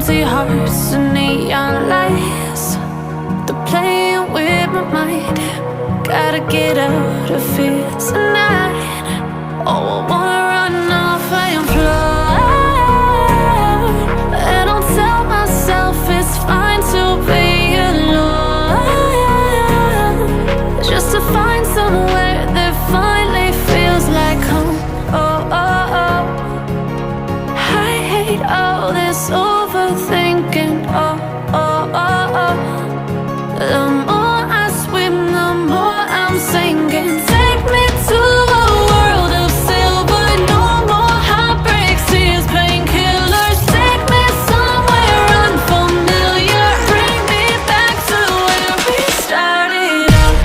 empty hearts and neon lights. They're playing with my mind. Gotta get out of here tonight. Oh, I wanna run off and fly. And I'll tell myself it's fine to be alone, just to find somewhere that finally feels like home. Oh, oh, oh. I hate all this overthinking. Oh, oh, oh, oh. The more I swim, the more I'm sinking. Take me to a world of silver. No more heartbreaks, tears, painkillers. Take me somewhere unfamiliar. Bring me back to where we started out.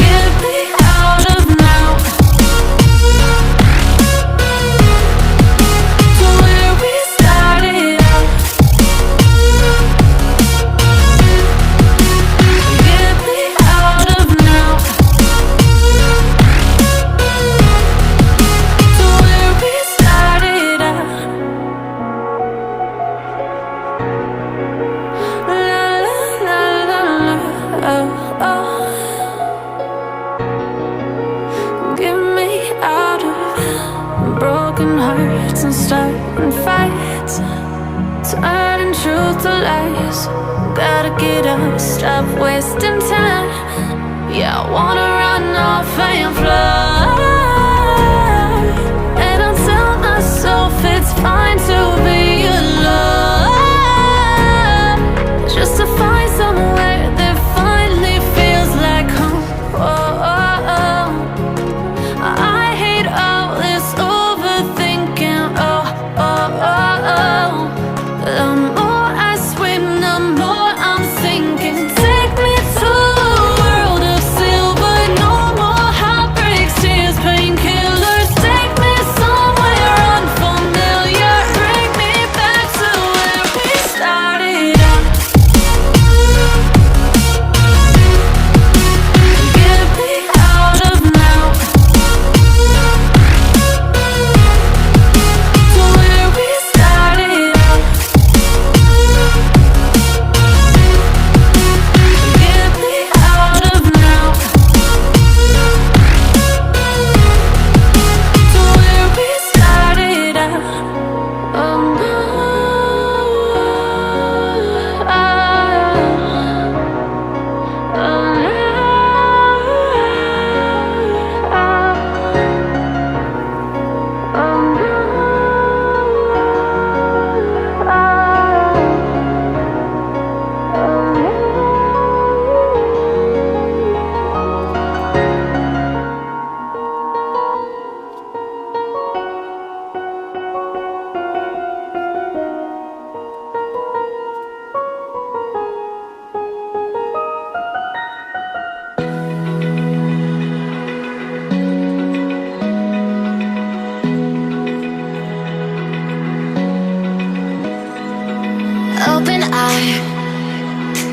Get me out of now, to where we started out. Get me out of now, to where we started out. La la la la la, oh, oh. Get me out of broken hearts and starting fights, turning truth to lies. Gotta get up, stop wasting time. Yeah, I wanna run off and fly. And I'll tell myself it's fine to be alone, just to find somewhere that finally feels like home. Oh, oh, oh. I hate all this overthinking. Oh, oh, oh, oh. The more I swim, the more I'm sinking. Take me to a world of silver. No more heartbreaks, tears, painkillers. Take me somewhere unfamiliar. Bring me back to where we started out. Get me out of now, to where we started out. Get me out of now, to where we started out. Oh no, oh, Open eye,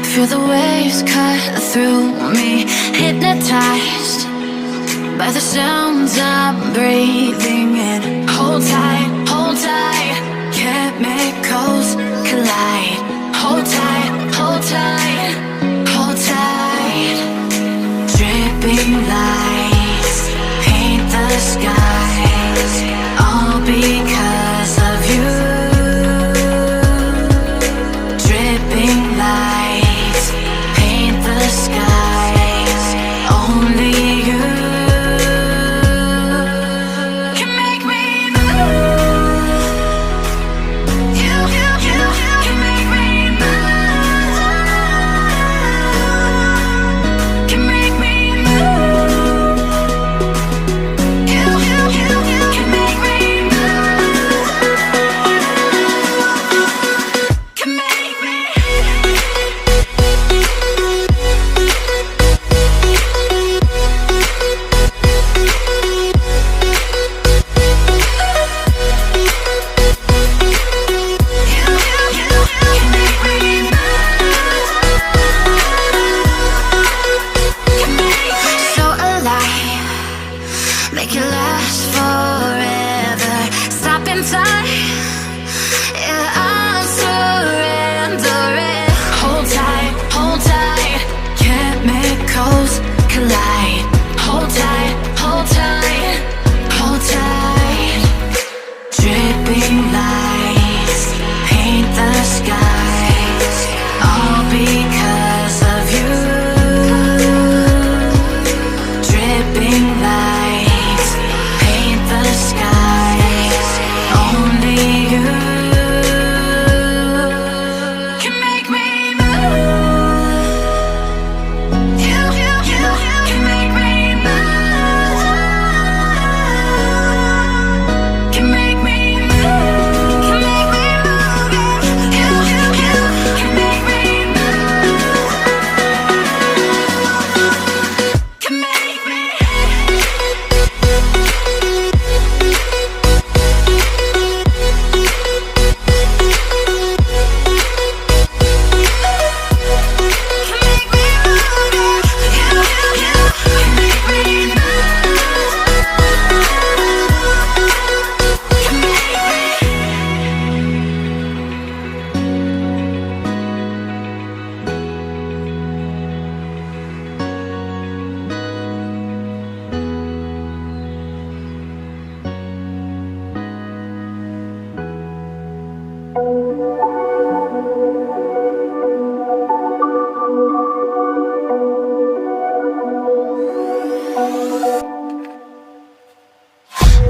feel the waves cut through me. Hypnotized by the sounds I'm breathing in. Hold tight, hold tight. Chemicals collide. Hold tight, hold tight, hold tight. Dripping lights paint the skies, all because of you. Dripping lights paint the skies, only you can make me move. in time. Yeah, I'm surrendering. Hold tight, chemicals collide. Hold tight, hold tight, hold tight. Dripping lights paint the skies, all because of you. Dripping lights paint the skies, only you can make me move. You can make me move. Can make me move. Can make me move. You can make me move. Can make me.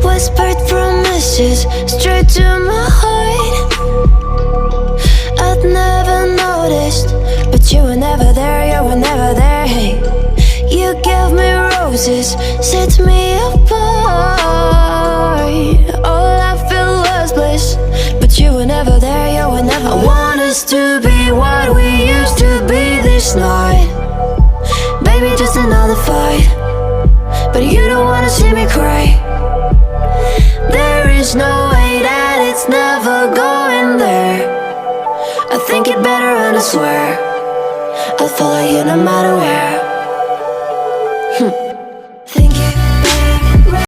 Whispered promises straight to my heart. I'd never noticed, but you were never there, you were never there. Hey, you gave me roses, set me apart. All I felt was bliss, but you were never there, you were never. I want us to be what we used to be this night. Baby, just another fight, but you don't wanna see me cry. There is no way that it's never going there. I think it better and I swear I'll follow you no matter where.